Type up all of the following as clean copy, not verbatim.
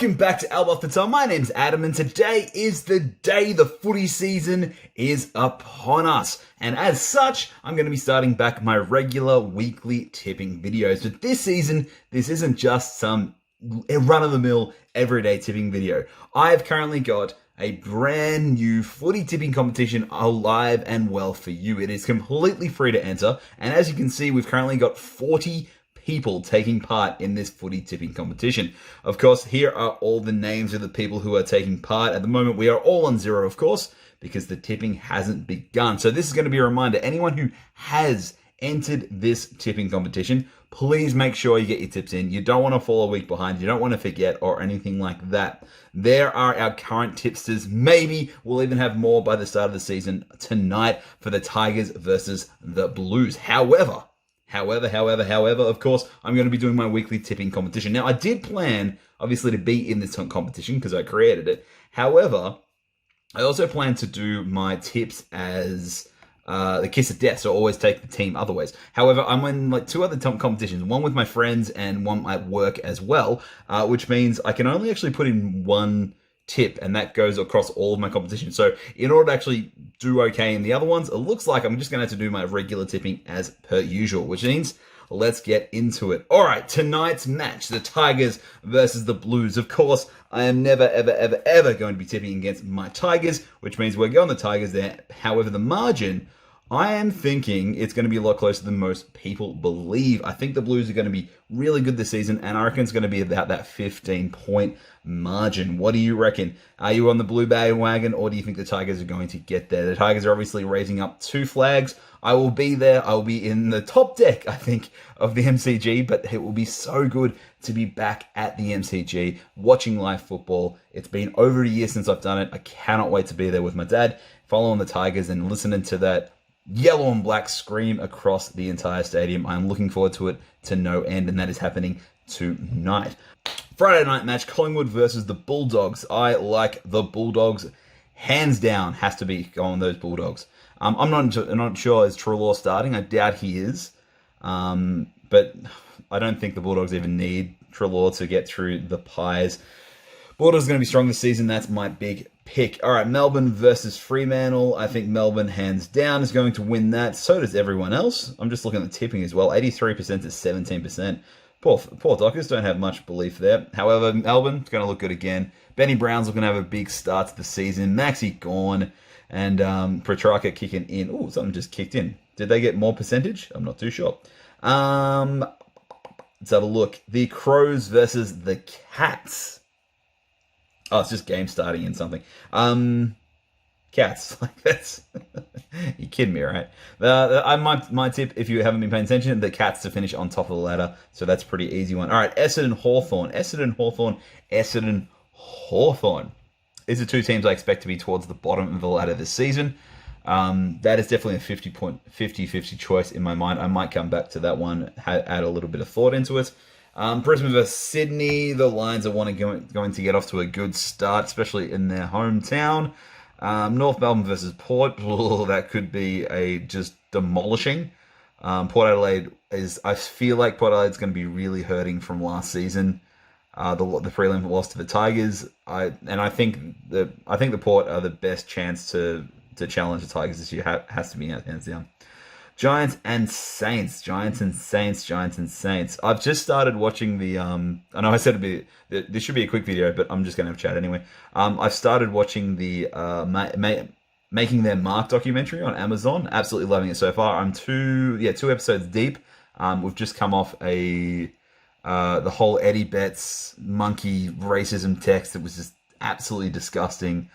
Welcome back to Albert Fatal. My name's Adam, and today is the day the footy season is upon us. And as such, I'm going to be starting back my regular weekly tipping videos. But this season, this isn't just some run-of-the-mill everyday tipping video. I've currently got a brand new footy tipping competition alive and well for you. It is completely free to enter. And as you can see, we've currently got 40 people taking part in this footy tipping competition. Of course, here are all the names of the people who are taking part. At the moment, we are all on zero, of course, because the tipping hasn't begun. So this is going to be a reminder. Anyone who has entered this tipping competition, please make sure you get your tips in. You don't want to fall a week behind. You don't want to forget or anything like that. There are our current tipsters. Maybe we'll even have more by the start of the season tonight for the Tigers versus the Blues. However, of course, I'm going to be doing my weekly tipping competition. Now, I did plan, obviously, to be in this competition because I created it. However, I also plan to do my tips as the kiss of death, so always take the team otherwise. However, I'm in like two other competitions, one with my friends and one at work as well, which means I can only actually put in one tip, and that goes across all of my competition. So in order to actually do okay in the other ones, it looks like I'm just going to have to do my regular tipping as per usual, which means let's get into it. All right, tonight's match, the Tigers versus the Blues. Of course, I am never, ever going to be tipping against my Tigers, which means we're going the Tigers there. However, the margin, I am thinking it's going to be a lot closer than most people believe. I think the Blues are going to be really good this season, and I reckon it's going to be about that 15-point margin. What do you reckon? Are you on the blue bandwagon, or do you think the Tigers are going to get there? The Tigers are obviously raising up 2 flags. I will be there. I will be in the top deck, I think, of the MCG, but it will be so good to be back at the MCG watching live football. It's been over a year since I've done it. I cannot wait to be there with my dad, following the Tigers and listening to that yellow and black scream across the entire stadium. I'm looking forward to it to no end, and that is happening tonight. Friday night match, Collingwood versus the Bulldogs. I like the Bulldogs. Hands down, has to be going those Bulldogs. I'm not sure is Trelaw starting. I doubt he is. But I don't think the Bulldogs even need Trelaw to get through the Pies. Bulldogs are going to be strong this season. That's my big pick. All right, Melbourne versus Fremantle. I think Melbourne, hands down, is going to win that. So does everyone else. I'm just looking at the tipping as well. 83% to 17%. Poor Dockers don't have much belief there. However, Melbourne's going to look good again. Benny Brown's looking to have a big start to the season. Maxi gone. And Petrarca kicking in. Oh, something just kicked in. Did they get more percentage? I'm not too sure. Let's have a look. The Crows versus the Cats. Oh, it's just game starting in something. Cats. Like, that's... You're kidding me, right? My tip, if you haven't been paying attention, the Cats to finish on top of the ladder. So that's a pretty easy one. All right, Essendon Hawthorn. Essendon Hawthorn. These are two teams I expect to be towards the bottom of the ladder this season. That is definitely a 50-50 choice in my mind. I might come back to that one, add a little bit of thought into it. Brisbane versus Sydney. The Lions are going to get off to a good start, especially in their hometown. North Melbourne versus Port. That could be a just demolishing. Port Adelaide I feel like Port Adelaide's going to be really hurting from last season. The prelim loss to the Tigers. I think the Port are the best chance to challenge the Tigers this year. Has to be hands down. Giants and Saints. I've just started watching the. I know I said this should be a quick video, but I'm just going to have a chat anyway. I've started watching the Making Their Mark documentary on Amazon. Absolutely loving it so far. I'm 2 episodes deep. We've just come off the whole Eddie Betts monkey racism text that was just absolutely disgusting.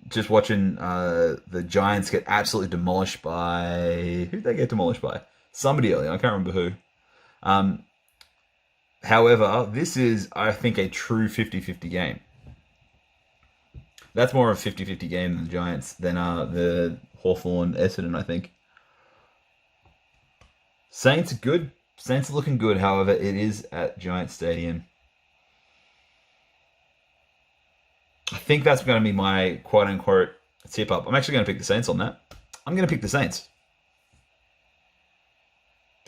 Just watching the Giants get absolutely demolished by... Who'd they get demolished by? Somebody earlier, I can't remember who. However, this is, I think, a true 50-50 game. That's more of a 50-50 game than the Giants, than the Hawthorn Essendon, I think. Saints are good. Saints are looking good, however, it is at Giant Stadium. I think that's going to be my quote-unquote tip-up. I'm actually going to pick the Saints on that. I'm going to pick the Saints.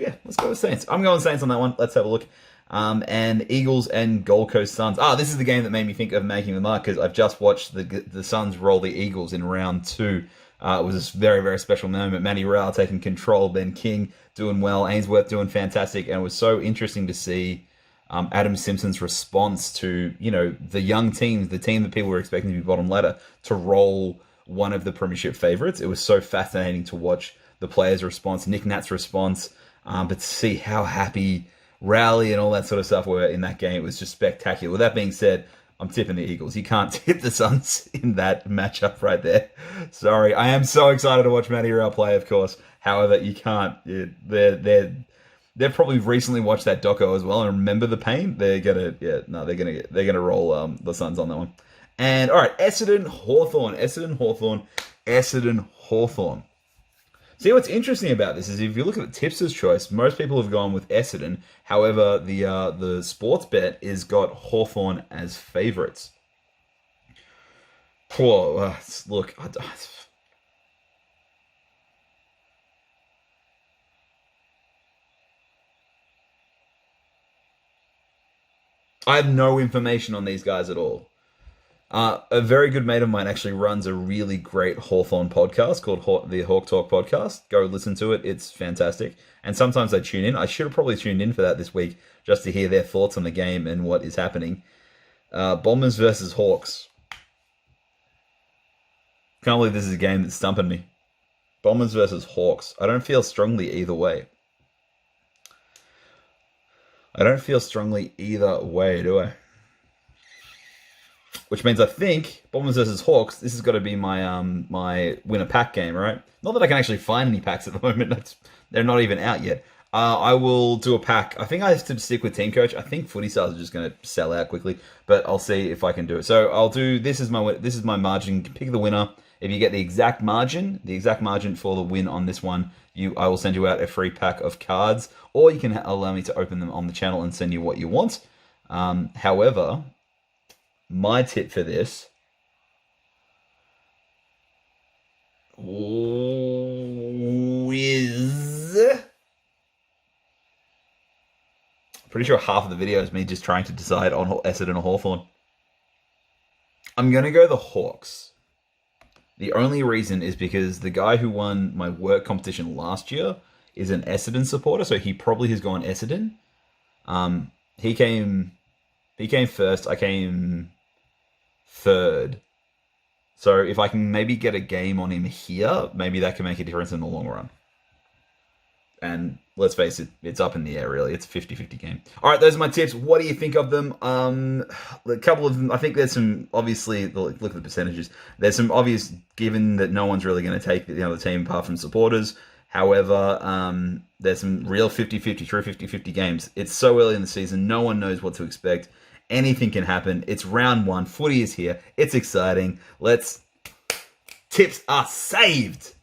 Yeah, let's go with Saints. I'm going Saints on that one. Let's have a look. And Eagles and Gold Coast Suns. This is the game that made me think of making the mark because I've just watched the Suns roll the Eagles in round 2. It was a very, very special moment. Matty Rowell taking control, Ben King doing well, Ainsworth doing fantastic, and it was so interesting to see Adam Simpson's response to, the young teams, the team that people were expecting to be bottom ladder, to roll one of the premiership favourites. It was so fascinating to watch the players' response, Nick Nat's response, but to see how happy Rowley and all that sort of stuff were in that game. It was just spectacular. With that being said, I'm tipping the Eagles. You can't tip the Suns in that matchup right there. Sorry. I am so excited to watch Matty Rowell play, of course. However, you can't. They've probably recently watched that doco as well and remember the pain. They're gonna roll the Suns on that one. And all right, Essendon Hawthorn. See, what's interesting about this is if you look at the tipster's choice, most people have gone with Essendon. However, the sports bet is got Hawthorn as favourites. Look, I have no information on these guys at all. A very good mate of mine actually runs a really great Hawthorn podcast called the Hawk Talk Podcast. Go listen to it. It's fantastic. And sometimes I tune in. I should have probably tuned in for that this week just to hear their thoughts on the game and what is happening. Bombers versus Hawks. Can't believe this is a game that's stumping me. Bombers versus Hawks. I don't feel strongly either way. Do I? Which means I think Bombers versus Hawks, this has got to be my my winner pack game, right? Not that I can actually find any packs at the moment. They're not even out yet. I will do a pack. I think I have to stick with Teamcoach. I think Footy Stars are just going to sell out quickly, but I'll see if I can do it. So I'll do, this is my margin. Pick the winner. If you get the exact margin for the win on this one, I will send you out a free pack of cards, or you can allow me to open them on the channel and send you what you want. However, my tip for this is... Pretty sure half of the video is me just trying to decide on Essendon or Hawthorn. I'm going to go the Hawks. The only reason is because the guy who won my work competition last year is an Essendon supporter, so he probably has gone Essendon. He came first, I came third. So if I can maybe get a game on him here, maybe that can make a difference in the long run. And let's face it, it's up in the air, really. It's a 50-50 game. All right, those are my tips. What do you think of them? A couple of them, I think there's some, obviously, look at the percentages. There's some obvious, given that no one's really going to take the other team apart from supporters. However, there's some real 50-50, true 50-50 games. It's so early in the season. No one knows what to expect. Anything can happen. It's round 1. Footy is here. It's exciting. Tips are saved.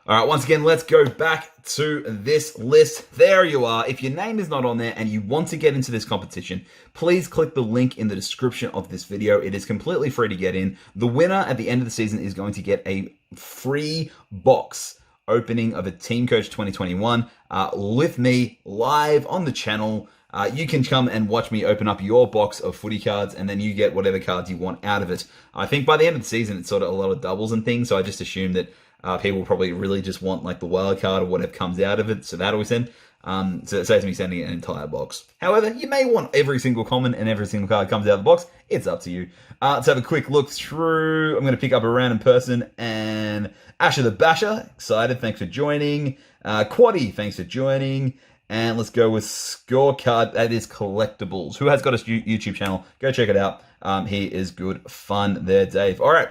All right, once again, let's go back to this list. There you are. If your name is not on there and you want to get into this competition, please click the link in the description of this video. It is completely free to get in. The winner at the end of the season is going to get a free box opening of a Teamcoach 2021 with me live on the channel. You can come and watch me open up your box of footy cards, and then you get whatever cards you want out of it. I think by the end of the season, it's sort of a lot of doubles and things, so I just assume that people probably really just want like the wild card or whatever comes out of it, so that'll be sent. So it saves me sending an entire box. However, you may want every single common and every single card comes out of the box. It's up to you. Let's have a quick look through. I'm going to pick up a random person, and Asher the Basher, excited, thanks for joining. Quaddy, thanks for joining. And let's go with Scorecard. That is Collectibles, who has got a YouTube channel. Go check it out. He is good fun there, Dave. All right.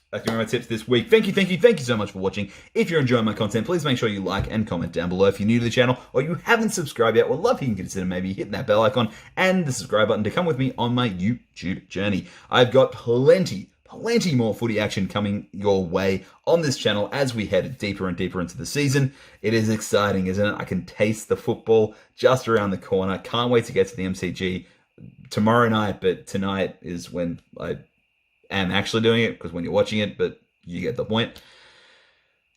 That's my tips this week. Thank you so much for watching. If you're enjoying my content, please make sure you like and comment down below. If you're new to the channel or you haven't subscribed yet, we'd love if you can consider maybe hitting that bell icon and the subscribe button to come with me on my YouTube journey. I've got plenty more footy action coming your way on this channel as we head deeper and deeper into the season. It is exciting, isn't it? I can taste the football just around the corner. Can't wait to get to the MCG tomorrow night, but tonight is when I am actually doing it, because when you're watching it, but you get the point.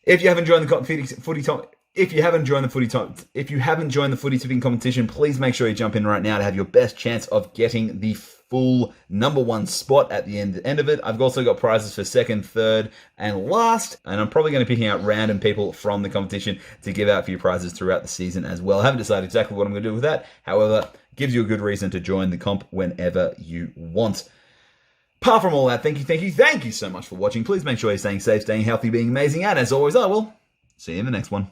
If you haven't joined the If you haven't joined the footy tipping competition, please make sure you jump in right now to have your best chance of getting the full number one spot at the end of it. I've also got prizes for second, third, and last, and I'm probably going to be picking out random people from the competition to give out a few prizes throughout the season as well. I haven't decided exactly what I'm going to do with that. However, it gives you a good reason to join the comp whenever you want. Apart from all that, thank you so much for watching. Please make sure you're staying safe, staying healthy, being amazing, and as always, I will see you in the next one.